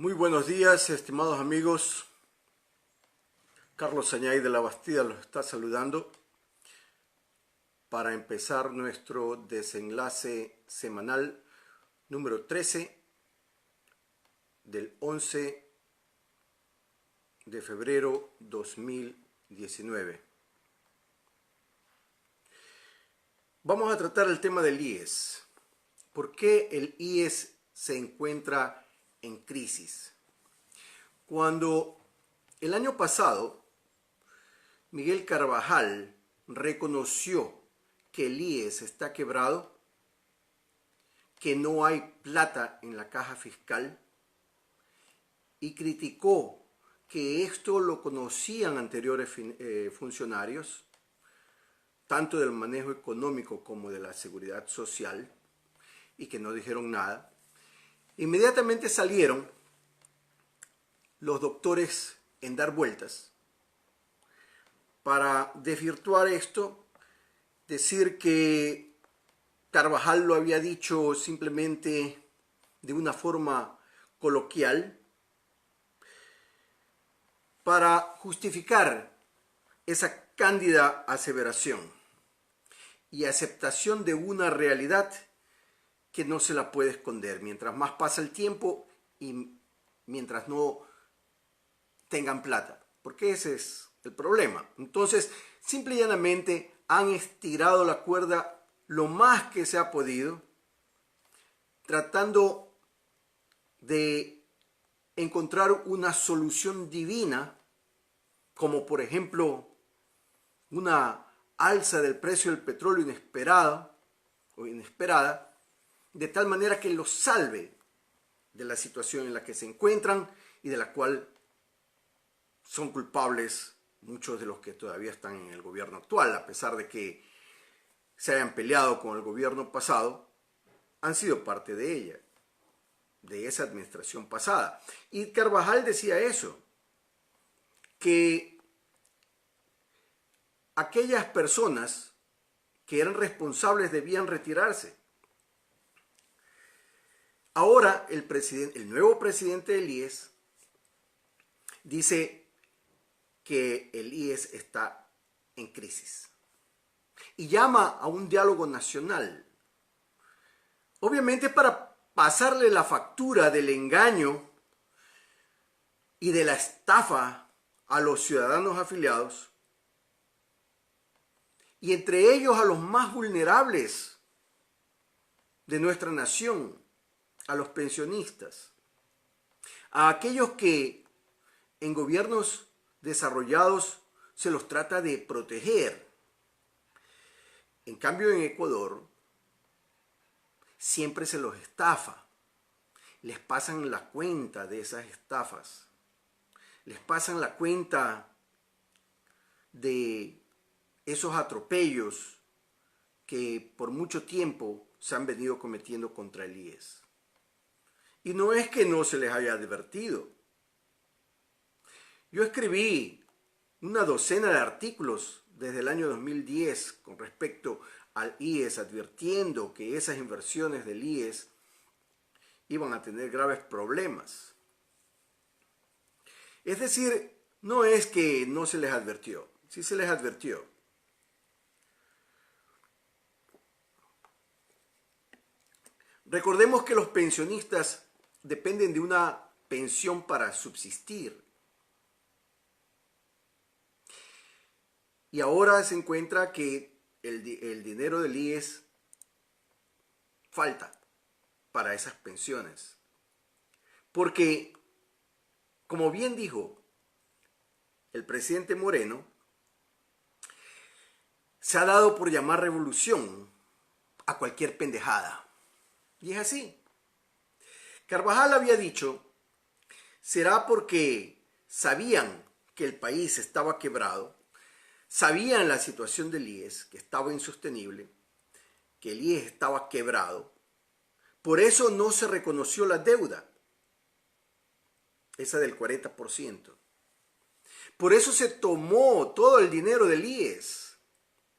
Muy buenos días, estimados amigos. Carlos Sañay de la Bastida los está saludando para empezar nuestro desenlace semanal número 13 del 11 de febrero 2019. Vamos a tratar el tema del IES. ¿Por qué el IES se encuentra en crisis? Cuando el año pasado Miguel Carvajal reconoció que el IES está quebrado, que no hay plata en la caja fiscal, y criticó que esto lo conocían anteriores funcionarios, tanto del manejo económico como de la seguridad social, y que no dijeron nada, inmediatamente salieron los doctores en dar vueltas para desvirtuar esto, decir que Carvajal lo había dicho simplemente de una forma coloquial para justificar esa cándida aseveración y aceptación de una realidad que no se la puede esconder mientras más pasa el tiempo y mientras no tengan plata, porque ese es el problema. Entonces, simple y llanamente han estirado la cuerda lo más que se ha podido, tratando de encontrar una solución divina, como por ejemplo una alza del precio del petróleo inesperada, de tal manera que los salve de la situación en la que se encuentran y de la cual son culpables muchos de los que todavía están en el gobierno actual, a pesar de que se hayan peleado con el gobierno pasado, han sido parte de ella, de esa administración pasada. Y Carvajal decía eso, que aquellas personas que eran responsables debían retirarse. Ahora el nuevo presidente del IES dice que el IES está en crisis y llama a un diálogo nacional, obviamente para pasarle la factura del engaño y de la estafa a los ciudadanos afiliados, y entre ellos a los más vulnerables de nuestra nación, a los pensionistas, a aquellos que en gobiernos desarrollados se los trata de proteger. En cambio, en Ecuador siempre se los estafa, les pasan la cuenta de esas estafas, les pasan la cuenta de esos atropellos que por mucho tiempo se han venido cometiendo contra el IES. Y no es que no se les haya advertido. Yo escribí una docena de artículos desde el año 2010 con respecto al IES, advirtiendo que esas inversiones del IES iban a tener graves problemas. Es decir, no es que no se les advirtió, sí se les advirtió. Recordemos que los pensionistas dependen de una pensión para subsistir. Y ahora se encuentra que el dinero del IES falta para esas pensiones. Porque, como bien dijo el presidente Moreno, se ha dado por llamar revolución a cualquier pendejada. Y es así. Carvajal había dicho, será porque sabían que el país estaba quebrado, sabían la situación del IES, que estaba insostenible, que el IES estaba quebrado, por eso no se reconoció la deuda, esa del 40%. Por eso se tomó todo el dinero del IES.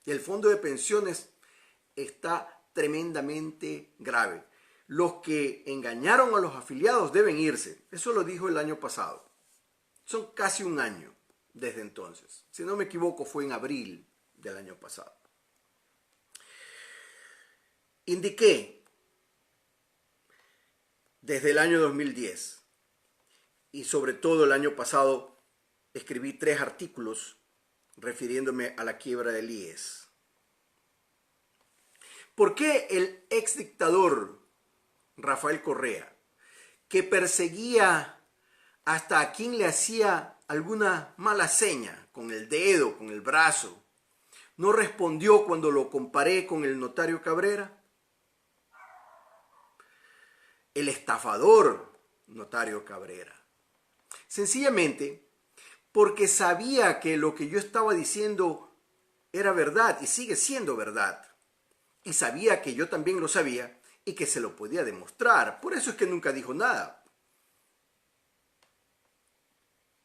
El fondo de pensiones está tremendamente grave. los que engañaron a los afiliados deben irse. Eso lo dijo el año pasado. Son casi un año desde entonces. Si no me equivoco, fue en abril del año pasado. Indiqué desde el año 2010 y sobre todo el año pasado escribí 3 artículos refiriéndome a la quiebra del IES. ¿Por qué el ex dictador Rafael Correa, que perseguía hasta a quien le hacía alguna mala seña con el dedo, con el brazo, no respondió cuando lo comparé con el notario Cabrera? El estafador notario Cabrera. Sencillamente porque sabía que lo que yo estaba diciendo era verdad y sigue siendo verdad. Y sabía que yo también lo sabía y que se lo podía demostrar. Por eso es que nunca dijo nada.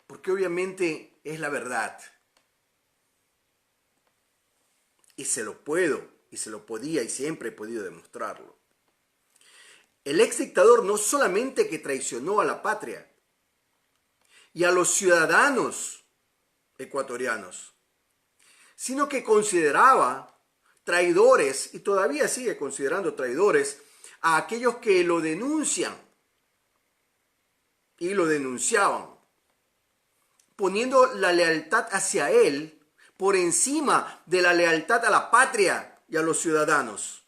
Porque obviamente es la verdad. Y se lo puedo, y se lo podía, y siempre he podido demostrarlo. El ex dictador no solamente que traicionó a la patria y a los ciudadanos ecuatorianos, sino que consideraba traidores, y todavía sigue considerando traidores, a aquellos que lo denuncian y lo denunciaban, poniendo la lealtad hacia él por encima de la lealtad a la patria y a los ciudadanos.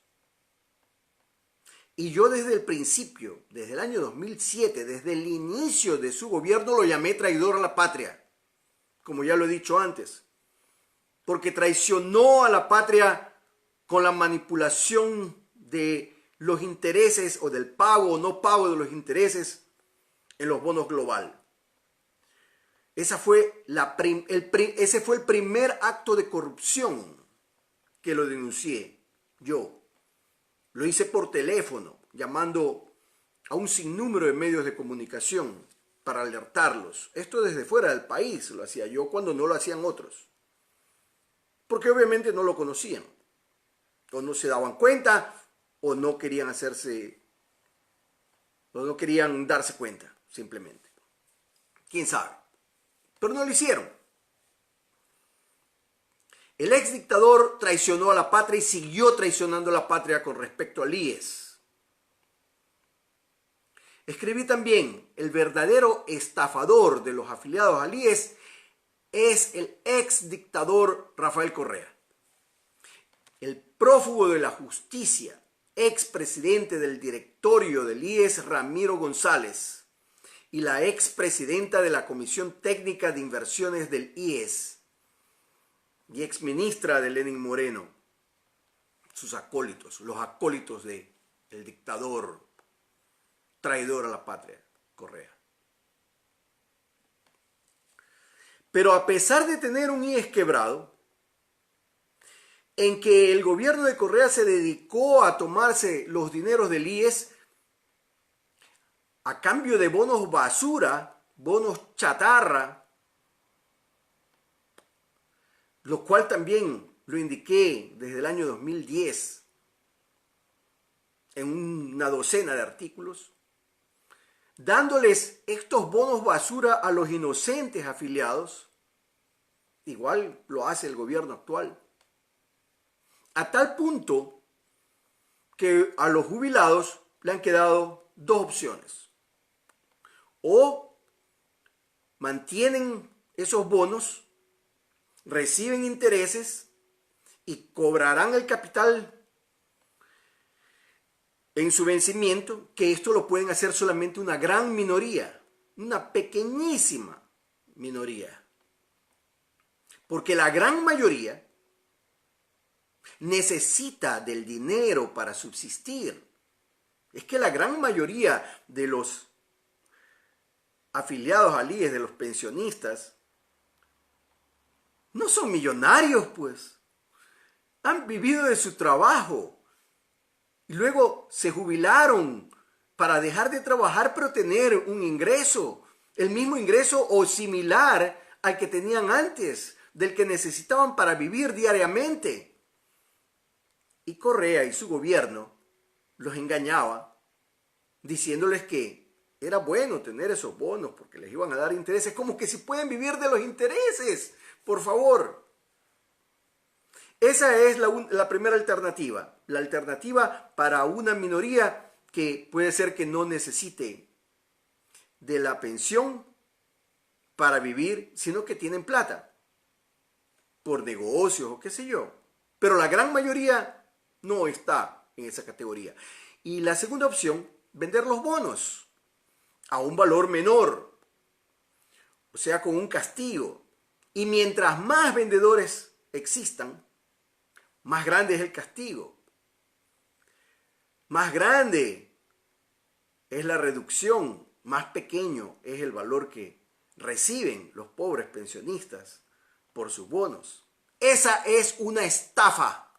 Y yo desde el principio, desde el año 2007, desde el inicio de su gobierno, lo llamé traidor a la patria, como ya lo he dicho antes, porque traicionó a la patria con la manipulación de los intereses o del pago o no pago de los intereses en los bonos global. Ese fue el primer acto de corrupción que lo denuncié yo. Lo hice por teléfono, llamando a un sinnúmero de medios de comunicación para alertarlos. Esto desde fuera del país lo hacía yo cuando no lo hacían otros. Porque obviamente no lo conocían. O no se daban cuenta, o no querían darse cuenta, simplemente. ¿Quién sabe? Pero no lo hicieron. El ex dictador traicionó a la patria y siguió traicionando a la patria con respecto al IES. Escribí también, el verdadero estafador de los afiliados al IES es el ex dictador Rafael Correa. El prófugo de la justicia, ex presidente del directorio del IES, Ramiro González, y la ex presidenta de la Comisión Técnica de Inversiones del IES, y ex ministra de Lenín Moreno, sus acólitos, los acólitos del dictador traidor a la patria, Correa. Pero a pesar de tener un IES quebrado, en que el gobierno de Correa se dedicó a tomarse los dineros del IES a cambio de bonos basura, bonos chatarra, lo cual también lo indiqué desde el año 2010 en una docena de artículos, dándoles estos bonos basura a los inocentes afiliados, igual lo hace el gobierno actual, a tal punto que a los jubilados le han quedado 2 opciones. O mantienen esos bonos, reciben intereses y cobrarán el capital en su vencimiento, que esto lo pueden hacer solamente una gran minoría, una pequeñísima minoría. Porque la gran mayoría necesita del dinero para subsistir. Es que la gran mayoría de los afiliados al IES, de los pensionistas, no son millonarios, pues. Han vivido de su trabajo y luego se jubilaron para dejar de trabajar pero tener un ingreso, el mismo ingreso o similar al que tenían antes, del que necesitaban para vivir diariamente. Y Correa y su gobierno los engañaba diciéndoles que era bueno tener esos bonos porque les iban a dar intereses, como que si pueden vivir de los intereses, por favor. Esa es la primera alternativa, la alternativa para una minoría que puede ser que no necesite de la pensión para vivir, sino que tienen plata por negocios o qué sé yo. Pero la gran mayoría no está en esa categoría. Y la segunda opción, vender los bonos a un valor menor, o sea, con un castigo. Y mientras más vendedores existan, más grande es el castigo. Más grande es la reducción, más pequeño es el valor que reciben los pobres pensionistas por sus bonos. Esa es una estafa.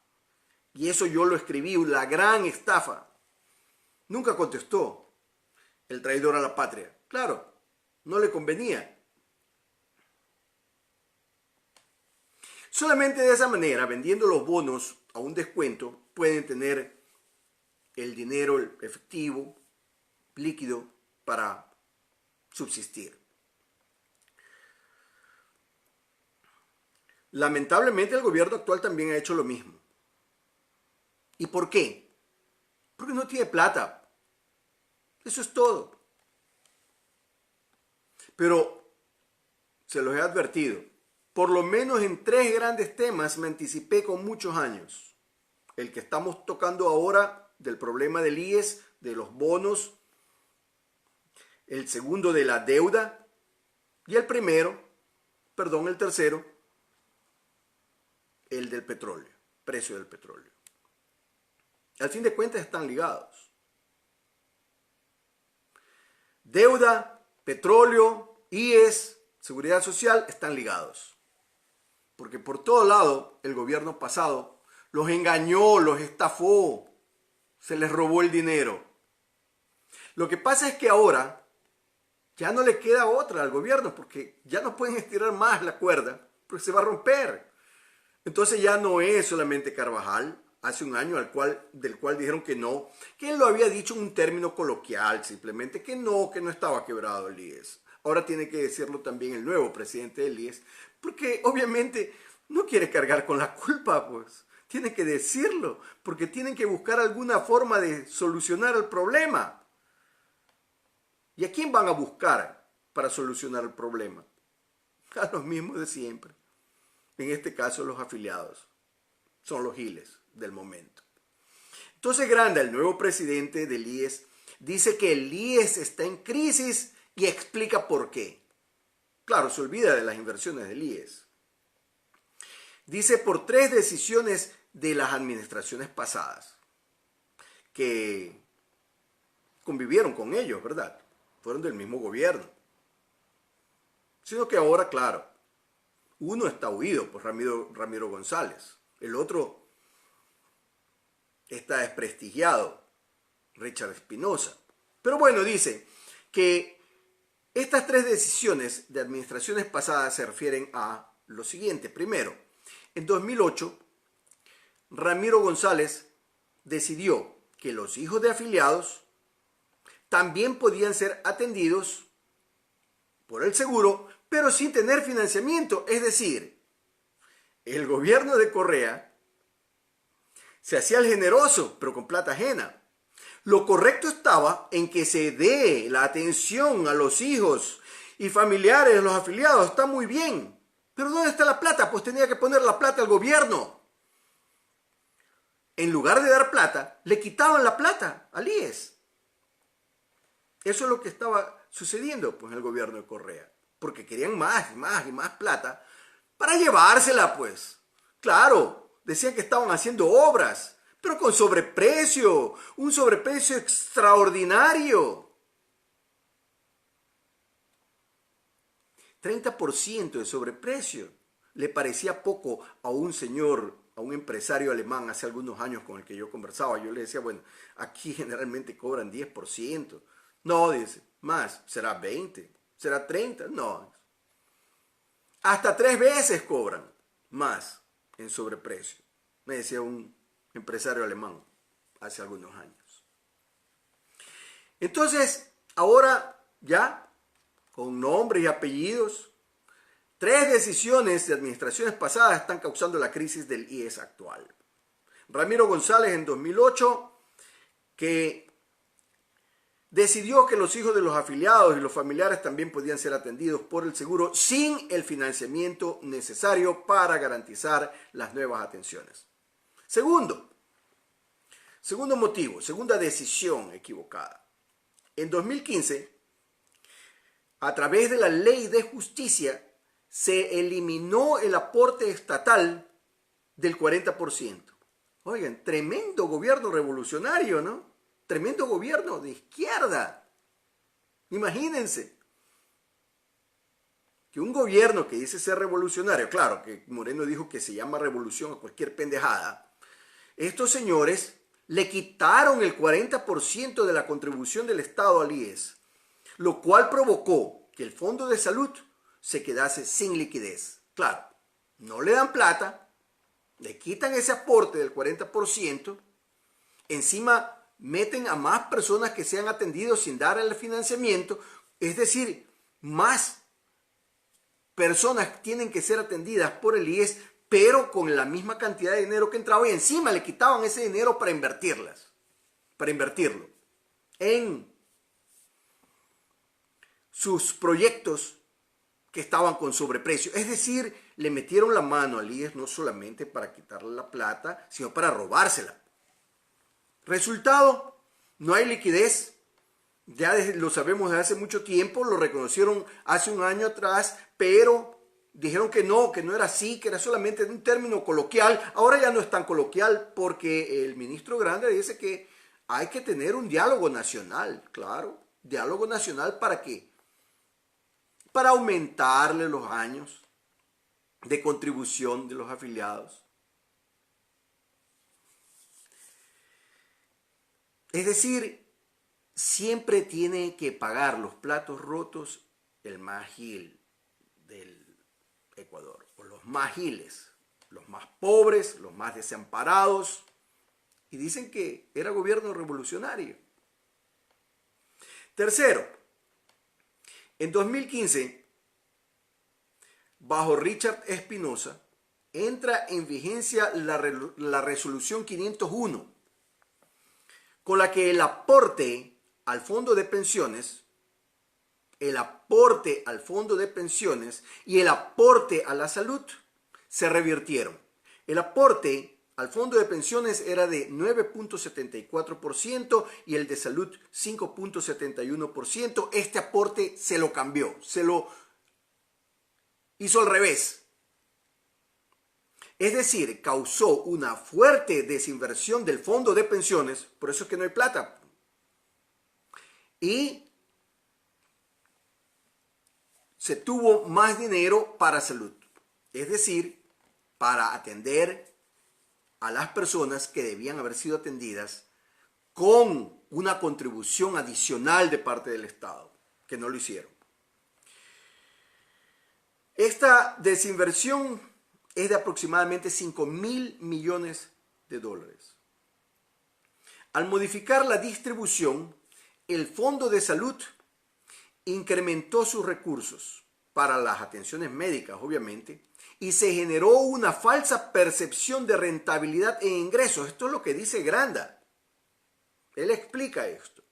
Y eso yo lo escribí, la gran estafa. Nunca contestó el traidor a la patria. Claro, no le convenía. Solamente de esa manera, vendiendo los bonos a un descuento, pueden tener el dinero el efectivo, líquido, para subsistir. Lamentablemente el gobierno actual también ha hecho lo mismo. ¿Y por qué? Porque no tiene plata. Eso es todo. Pero se los he advertido. Por lo menos en 3 grandes temas me anticipé con muchos años. El que estamos tocando ahora del problema del IES, de los bonos, el segundo de la deuda y el tercero, el del petróleo, precio del petróleo. Al fin de cuentas están ligados. Deuda, petróleo, IES, seguridad social están ligados. Porque por todo lado el gobierno pasado los engañó, los estafó, se les robó el dinero. Lo que pasa es que ahora ya no le queda otra al gobierno porque ya no pueden estirar más la cuerda porque se va a romper. Entonces ya no es solamente Carvajal, hace un año del cual dijeron que no, que él lo había dicho en un término coloquial, simplemente que no estaba quebrado el IES. Ahora tiene que decirlo también el nuevo presidente del IES, porque obviamente no quiere cargar con la culpa, pues. Tiene que decirlo, porque tienen que buscar alguna forma de solucionar el problema. ¿Y a quién van a buscar para solucionar el problema? A los mismos de siempre. En este caso, los afiliados. Son los giles del momento. Entonces Granda, el nuevo presidente del IES, dice que el IES está en crisis y explica por qué. Claro, se olvida de las inversiones del IES. Dice por 3 decisiones de las administraciones pasadas que convivieron con ellos, ¿verdad? Fueron del mismo gobierno. Sino que ahora, claro, uno está huido por Ramiro González. El otro está desprestigiado, Richard Espinosa. Pero bueno, dice que estas 3 decisiones de administraciones pasadas se refieren a lo siguiente. Primero, en 2008, Ramiro González decidió que los hijos de afiliados también podían ser atendidos por el seguro, pero sin tener financiamiento. Es decir, el gobierno de Correa se hacía el generoso, pero con plata ajena. Lo correcto estaba en que se dé la atención a los hijos y familiares de los afiliados. Está muy bien. Pero ¿dónde está la plata? Pues tenía que poner la plata al gobierno. En lugar de dar plata, le quitaban la plata al IES. Eso es lo que estaba sucediendo pues, en el gobierno de Correa. Porque querían más y más y más plata para llevársela, pues. Claro, decían que estaban haciendo obras, pero con sobreprecio, un sobreprecio extraordinario. 30% de sobreprecio. Le parecía poco a un señor, a un empresario alemán hace algunos años con el que yo conversaba. Yo le decía, bueno, aquí generalmente cobran 10%. No, dice, más, será 20, será 30, no. Hasta 3 veces cobran más en sobreprecio, me decía un empresario alemán hace algunos años. Entonces, ahora ya, con nombres y apellidos, 3 decisiones de administraciones pasadas están causando la crisis del IES actual. Ramiro González en 2008, que decidió que los hijos de los afiliados y los familiares también podían ser atendidos por el seguro sin el financiamiento necesario para garantizar las nuevas atenciones. Segundo motivo, segunda decisión equivocada. En 2015, a través de la Ley de Justicia, se eliminó el aporte estatal del 40%. Oigan, tremendo gobierno revolucionario, ¿no? Tremendo gobierno de izquierda. Imagínense que un gobierno que dice ser revolucionario, claro que Moreno dijo que se llama revolución a cualquier pendejada, estos señores le quitaron el 40% de la contribución del Estado al IES, lo cual provocó que el Fondo de Salud se quedase sin liquidez. Claro, no le dan plata, le quitan ese aporte del 40%, encima meten a más personas que sean atendidos sin dar el financiamiento, es decir, más personas tienen que ser atendidas por el IES, pero con la misma cantidad de dinero que entraba, y encima le quitaban ese dinero para invertirlo en sus proyectos que estaban con sobreprecio. Es decir, le metieron la mano al IES no solamente para quitarle la plata, sino para robársela. Resultado, no hay liquidez. Ya lo sabemos desde hace mucho tiempo, lo reconocieron hace un año atrás, pero dijeron que no era así, que era solamente un término coloquial. Ahora ya no es tan coloquial porque el ministro Grande dice que hay que tener un diálogo nacional, claro, diálogo nacional ¿para qué? Para aumentarle los años de contribución de los afiliados. Es decir, siempre tiene que pagar los platos rotos el más gil del Ecuador, o los más giles, los más pobres, los más desamparados, y dicen que era gobierno revolucionario. Tercero, en 2015, bajo Richard Espinosa, entra en vigencia la resolución 501, con la que el aporte al fondo de pensiones, y el aporte a la salud se revirtieron. El aporte al fondo de pensiones era de 9.74% y el de salud 5.71%. Este aporte se lo cambió, se lo hizo al revés. Es decir, causó una fuerte desinversión del fondo de pensiones, por eso es que no hay plata. Y se tuvo más dinero para salud, es decir, para atender a las personas que debían haber sido atendidas con una contribución adicional de parte del Estado, que no lo hicieron. Esta desinversión es de aproximadamente 5.000 millones de dólares. Al modificar la distribución, el Fondo de Salud incrementó sus recursos para las atenciones médicas, obviamente, y se generó una falsa percepción de rentabilidad e ingresos. Esto es lo que dice Granda. Él explica esto.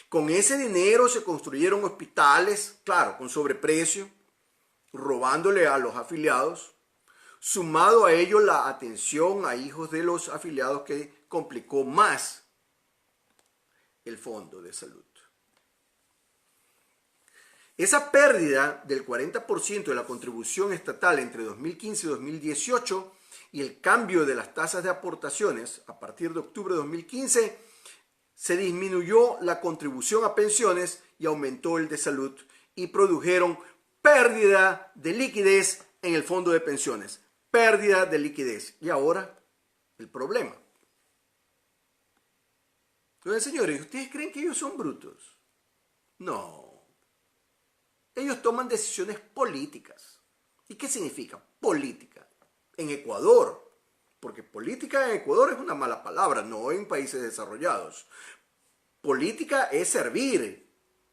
Con ese dinero se construyeron hospitales, claro, con sobreprecio, robándole a los afiliados, sumado a ello la atención a hijos de los afiliados que complicó más el Fondo de Salud. Esa pérdida del 40% de la contribución estatal entre 2015 y 2018 y el cambio de las tasas de aportaciones a partir de octubre de 2015, se disminuyó la contribución a pensiones y aumentó el de salud y produjeron pérdida de liquidez en el fondo de pensiones. Pérdida de liquidez. Y ahora, el problema. Entonces, señores, ¿ustedes creen que ellos son brutos? No. Ellos toman decisiones políticas. ¿Y qué significa política? En Ecuador, porque política en Ecuador es una mala palabra, no en países desarrollados. política es servir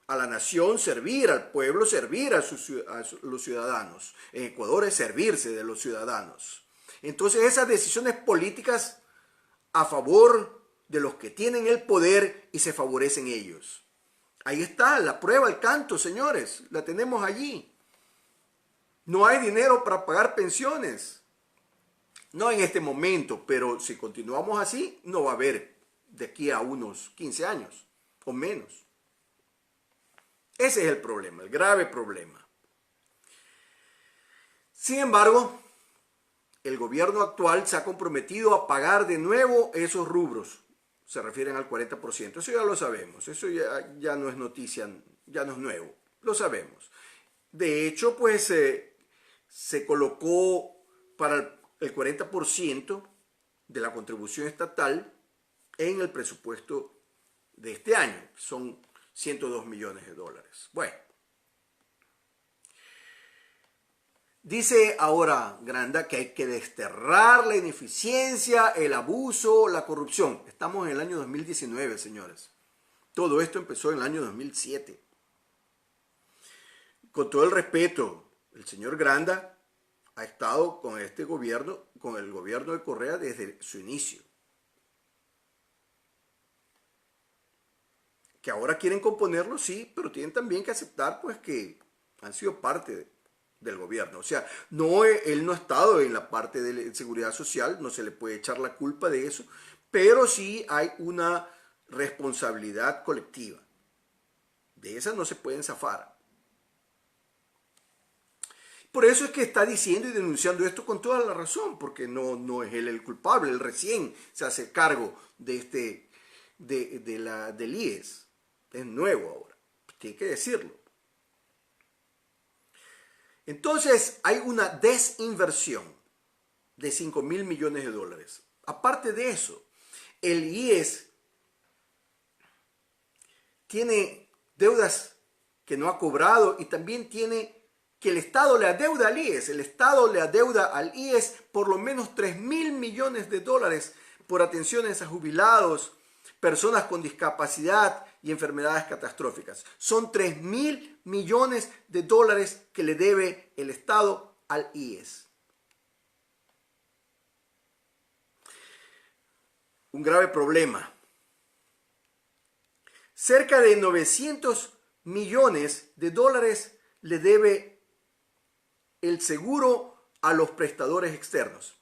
a la nación, servir al pueblo, servir a los ciudadanos. En Ecuador es servirse de los ciudadanos. Entonces esas decisiones políticas a favor de los que tienen el poder y se favorecen ellos. Ahí está la prueba al canto, señores. La tenemos allí. No hay dinero para pagar pensiones. No en este momento, pero si continuamos así, no va a haber de aquí a unos 15 años o menos. Ese es el problema, el grave problema. Sin embargo, el gobierno actual se ha comprometido a pagar de nuevo esos rubros. Se refieren al 40%. Eso ya lo sabemos. Eso ya no es noticia, ya no es nuevo. Lo sabemos. De hecho, pues se colocó para el 40% de la contribución estatal en el presupuesto de este año. Son 102 millones de dólares. Bueno. Dice ahora Granda que hay que desterrar la ineficiencia, el abuso, la corrupción. Estamos en el año 2019, señores. Todo esto empezó en el año 2007. Con todo el respeto, el señor Granda ha estado con este gobierno, con el gobierno de Correa desde su inicio. Que ahora quieren componerlo, sí, pero tienen también que aceptar pues que han sido parte del gobierno. O sea, él no ha estado en la parte de seguridad social, no se le puede echar la culpa de eso, pero sí hay una responsabilidad colectiva. De esa no se pueden zafar. Por eso es que está diciendo y denunciando esto con toda la razón, porque no es él el culpable, él recién se hace cargo de del IES. Es nuevo ahora, tiene que decirlo. Entonces hay una desinversión de 5.000 millones de dólares. Aparte de eso, el IES tiene deudas que no ha cobrado y también tiene que el Estado le adeuda al IES. El Estado le adeuda al IES por lo menos 3.000 millones de dólares por atenciones a jubilados, personas con discapacidad y enfermedades catastróficas. Son 3.000 millones de dólares que le debe el Estado al IES. Un grave problema. Cerca de 900 millones de dólares le debe el seguro a los prestadores externos.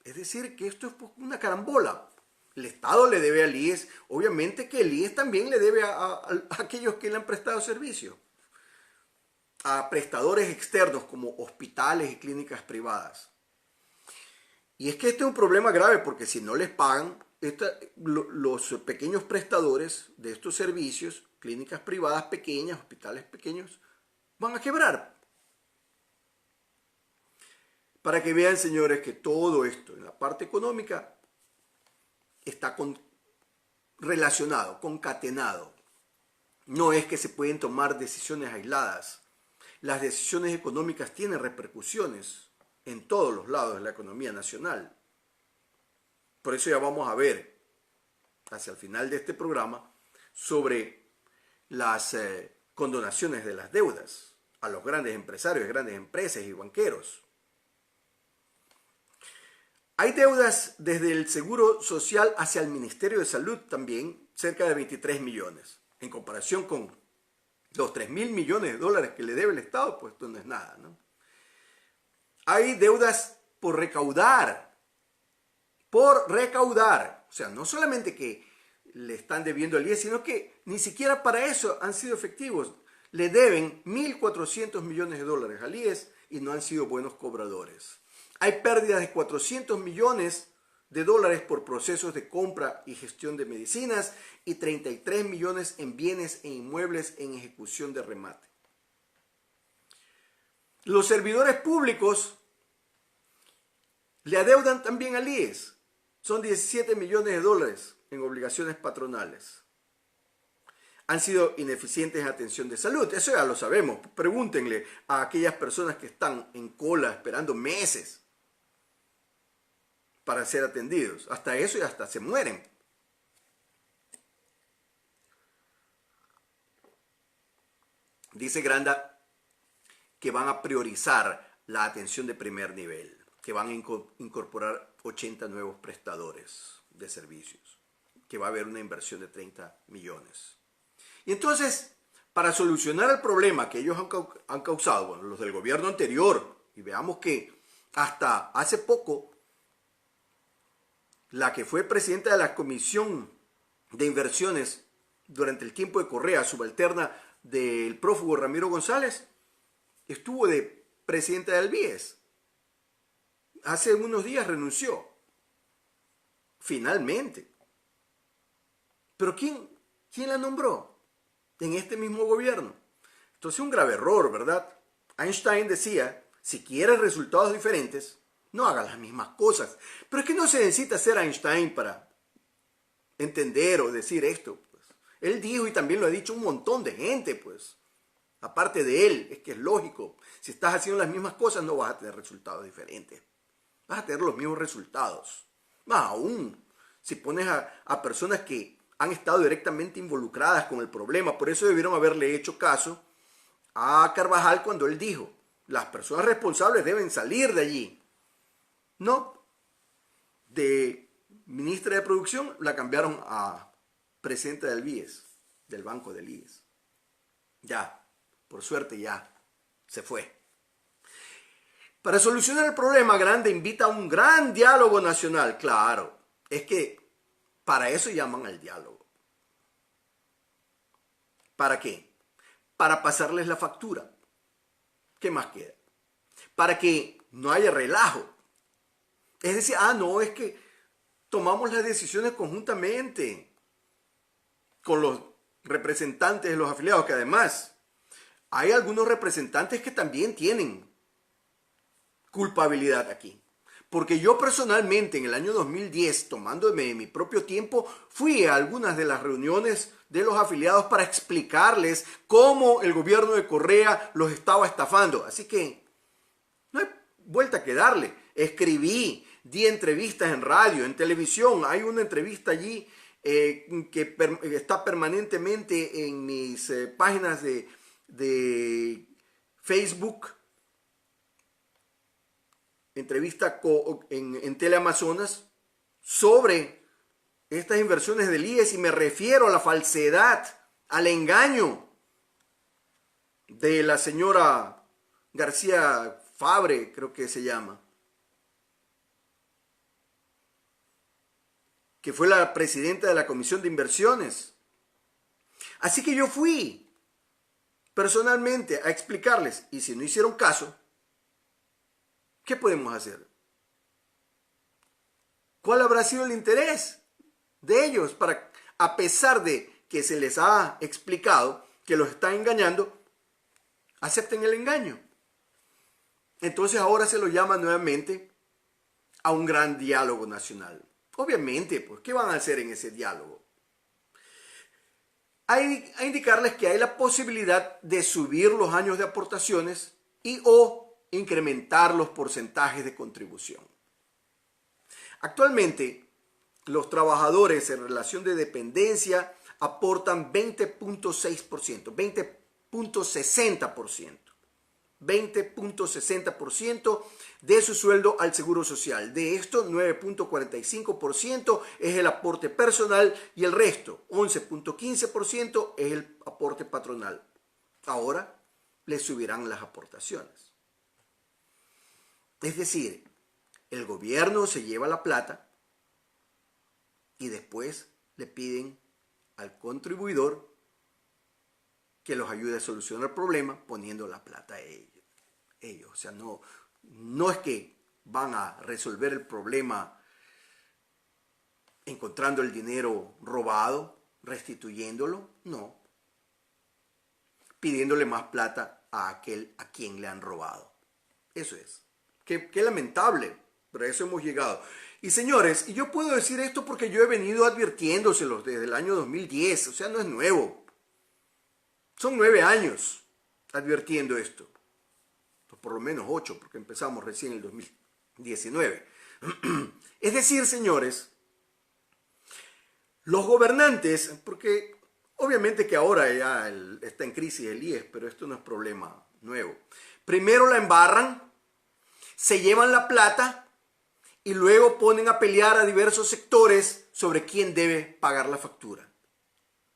Es decir, que esto es una carambola. El Estado le debe al IES, obviamente que el IES también le debe a aquellos que le han prestado servicio. A prestadores externos como hospitales y clínicas privadas. Y es que este es un problema grave porque si no les pagan, los pequeños prestadores de estos servicios, clínicas privadas pequeñas, hospitales pequeños, van a quebrar. Para que vean, señores, que todo esto en la parte económica está relacionado, concatenado. No es que se pueden tomar decisiones aisladas. Las decisiones económicas tienen repercusiones en todos los lados de la economía nacional. Por eso ya vamos a ver, hacia el final de este programa, sobre las condonaciones de las deudas a los grandes empresarios, grandes empresas y banqueros. Hay deudas desde el Seguro Social hacia el Ministerio de Salud también, cerca de 23 millones. En comparación con los 3.000 millones de dólares que le debe el Estado, pues esto no es nada, ¿no? Hay deudas por recaudar. O sea, no solamente que le están debiendo al IES, sino que ni siquiera para eso han sido efectivos. Le deben 1.400 millones de dólares al IES y no han sido buenos cobradores. Hay pérdidas de 400 millones de dólares por procesos de compra y gestión de medicinas y 33 millones en bienes e inmuebles en ejecución de remate. Los servidores públicos le adeudan también al IES. Son 17 millones de dólares en obligaciones patronales. Han sido ineficientes en atención de salud. Eso ya lo sabemos. Pregúntenle a aquellas personas que están en cola esperando meses para ser atendidos. Hasta eso y hasta se mueren. Dice Granda que van a priorizar la atención de primer nivel, que van a incorporar 80 nuevos prestadores de servicios, que va a haber una inversión de 30 millones. Y entonces, para solucionar el problema que ellos han causado, bueno, los del gobierno anterior, y veamos que hasta hace poco, la que fue presidenta de la Comisión de Inversiones durante el tiempo de Correa, subalterna del prófugo Ramiro González, estuvo de presidenta del BIES. Hace unos días renunció. Finalmente. Pero ¿quién la nombró en este mismo gobierno? Entonces, un grave error, ¿verdad? Einstein decía, si quieres resultados diferentes, no hagas las mismas cosas. Pero es que no se necesita ser Einstein para entender o decir esto. Pues. Él dijo, y también lo ha dicho un montón de gente, pues. Aparte de él, es que es lógico. Si estás haciendo las mismas cosas, no vas a tener resultados diferentes. Vas a tener los mismos resultados. Más aún, si pones a personas que han estado directamente involucradas con el problema. Por eso debieron haberle hecho caso a Carvajal cuando él dijo, las personas responsables deben salir de allí. No, de ministra de Producción la cambiaron a presidenta del BIES, del Banco del IES. Ya, por suerte ya se fue. Para solucionar el problema, Grande invita a un gran diálogo nacional. Claro, es que para eso llaman al diálogo. ¿Para qué? Para pasarles la factura. ¿Qué más queda? Para que no haya relajo. Es decir, no, es que tomamos las decisiones conjuntamente con los representantes de los afiliados, que además hay algunos representantes que también tienen culpabilidad aquí. Porque yo personalmente en el año 2010, tomándome mi propio tiempo, fui a algunas de las reuniones de los afiliados para explicarles cómo el gobierno de Correa los estaba estafando. Así que no hay vuelta que darle. Escribí, di entrevistas en radio, en televisión. Hay una entrevista allí que está permanentemente en mis páginas de Facebook. Entrevista en Teleamazonas sobre estas inversiones del IES y me refiero a la falsedad, al engaño de la señora García Fabre, creo que se llama, que fue la presidenta de la Comisión de Inversiones. Así que yo fui personalmente a explicarles, y si no hicieron caso, ¿qué podemos hacer? ¿Cuál habrá sido el interés de ellos para, a pesar de que se les ha explicado que los están engañando, acepten el engaño? Entonces ahora se lo llama nuevamente a un gran diálogo nacional. Obviamente, pues, ¿qué van a hacer en ese diálogo? A indicarles que hay la posibilidad de subir los años de aportaciones y o incrementar los porcentajes de contribución. Actualmente, los trabajadores en relación de dependencia aportan 20.6%, 20.60% de su sueldo al Seguro Social. De esto, 9.45% es el aporte personal y el resto, 11.15%, es el aporte patronal. Ahora les subirán las aportaciones. Es decir, el gobierno se lleva la plata y después le piden al contribuidor que los ayude a solucionar el problema poniendo la plata a ellos. O sea, no es que van a resolver el problema encontrando el dinero robado, restituyéndolo, no. Pidiéndole más plata a aquel a quien le han robado. Eso es. Qué lamentable, pero a eso hemos llegado. Y señores, y yo puedo decir esto porque yo he venido advirtiéndoselos desde el año 2010, o sea, no es nuevo. Son 9 años advirtiendo esto. Pues por lo menos 8, porque empezamos recién en el 2019. Es decir, señores, los gobernantes, porque Obviamente que ahora ya está en crisis el IES, pero esto no es problema nuevo. Primero la embarran, se llevan la plata y luego ponen a pelear a diversos sectores sobre quién debe pagar la factura.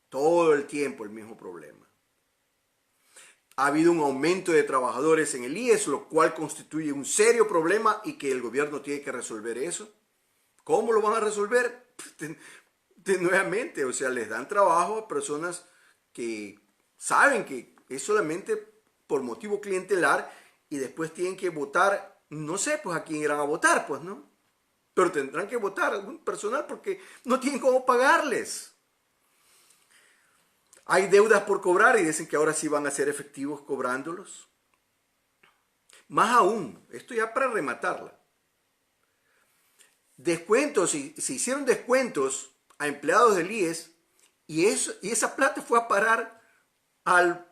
Todo el tiempo el mismo problema. Ha habido un aumento de trabajadores en el IES, lo cual constituye un serio problema y que el gobierno tiene que resolver eso. ¿Cómo lo van a resolver? Nuevamente, o sea, les dan trabajo a personas que saben que es solamente por motivo clientelar y después tienen que votar, no sé, pues a quién irán a votar, pues, ¿no? Pero tendrán que votar a algún personal porque no tienen cómo pagarles. Hay deudas por cobrar y dicen que ahora sí van a ser efectivos cobrándolos. Más aún, esto ya para rematarla. Descuentos, se hicieron descuentos a empleados del IES y esa plata fue a parar al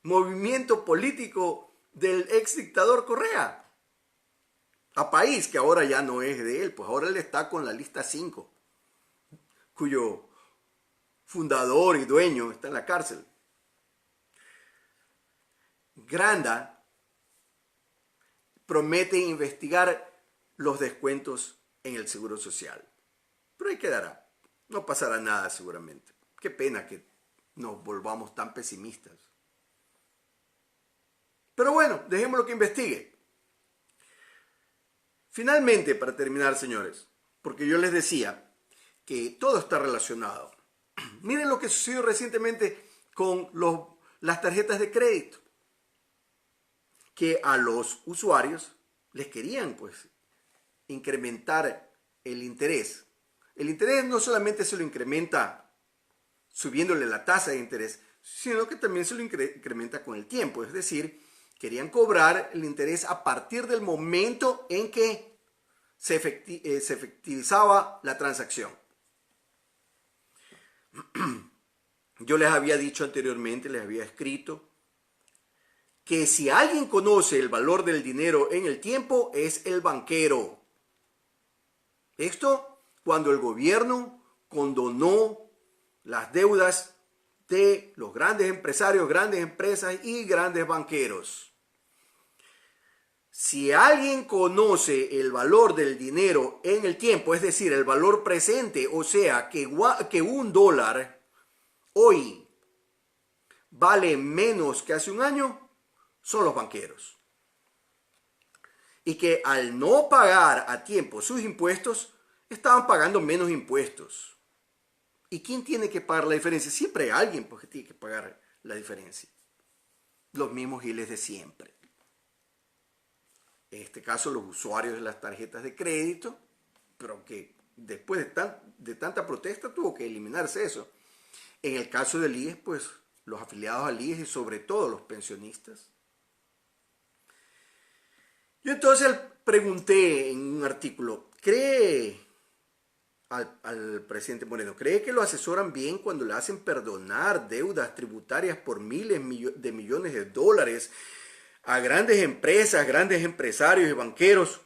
movimiento político del ex dictador Correa. A país que ahora ya no es de él, pues ahora él está con la lista 5, cuyo fundador y dueño está en la cárcel. Granda promete investigar los descuentos en el Seguro Social. Pero ahí quedará. No pasará nada seguramente. Qué pena que nos volvamos tan pesimistas. Pero bueno, dejémoslo que investigue. Finalmente, para terminar, señores, porque yo les decía que todo está relacionado. Miren lo que sucedió recientemente con las tarjetas de crédito, que a los usuarios les querían pues incrementar el interés. El interés no solamente se lo incrementa subiéndole la tasa de interés, sino que también se lo incrementa con el tiempo. Es decir, querían cobrar el interés a partir del momento en que se efectivizaba la transacción. Yo les había dicho anteriormente, les había escrito, que si alguien conoce el valor del dinero en el tiempo es el banquero. Esto cuando el gobierno condonó las deudas de los grandes empresarios, grandes empresas y grandes banqueros. Si alguien conoce el valor del dinero en el tiempo, es decir, el valor presente, o sea, que $1 hoy vale menos que hace un año, son los banqueros. Y que al no pagar a tiempo sus impuestos, estaban pagando menos impuestos. ¿Y quién tiene que pagar la diferencia? Siempre hay alguien pues, que tiene que pagar la diferencia. Los mismos giles de siempre. En este caso, los usuarios de las tarjetas de crédito, pero que después de tanta protesta tuvo que eliminarse eso. En el caso del IES, pues los afiliados al IES y sobre todo los pensionistas. Yo entonces pregunté en un artículo, ¿cree al presidente Moreno, cree que lo asesoran bien cuando le hacen perdonar deudas tributarias por miles de millones de dólares a grandes empresas, grandes empresarios y banqueros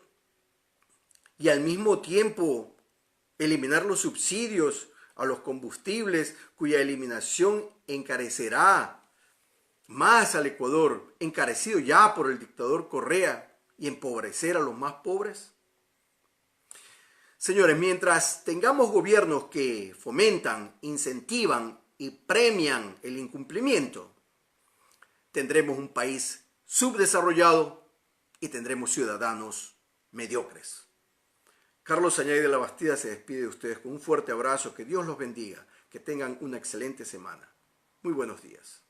y al mismo tiempo eliminar los subsidios a los combustibles cuya eliminación encarecerá más al Ecuador, encarecido ya por el dictador Correa, y empobrecer a los más pobres? Señores, mientras tengamos gobiernos que fomentan, incentivan y premian el incumplimiento, tendremos un país subdesarrollado y tendremos ciudadanos mediocres. Carlos Añay de la Bastida se despide de ustedes con un fuerte abrazo. Que Dios los bendiga. Que tengan una excelente semana. Muy buenos días.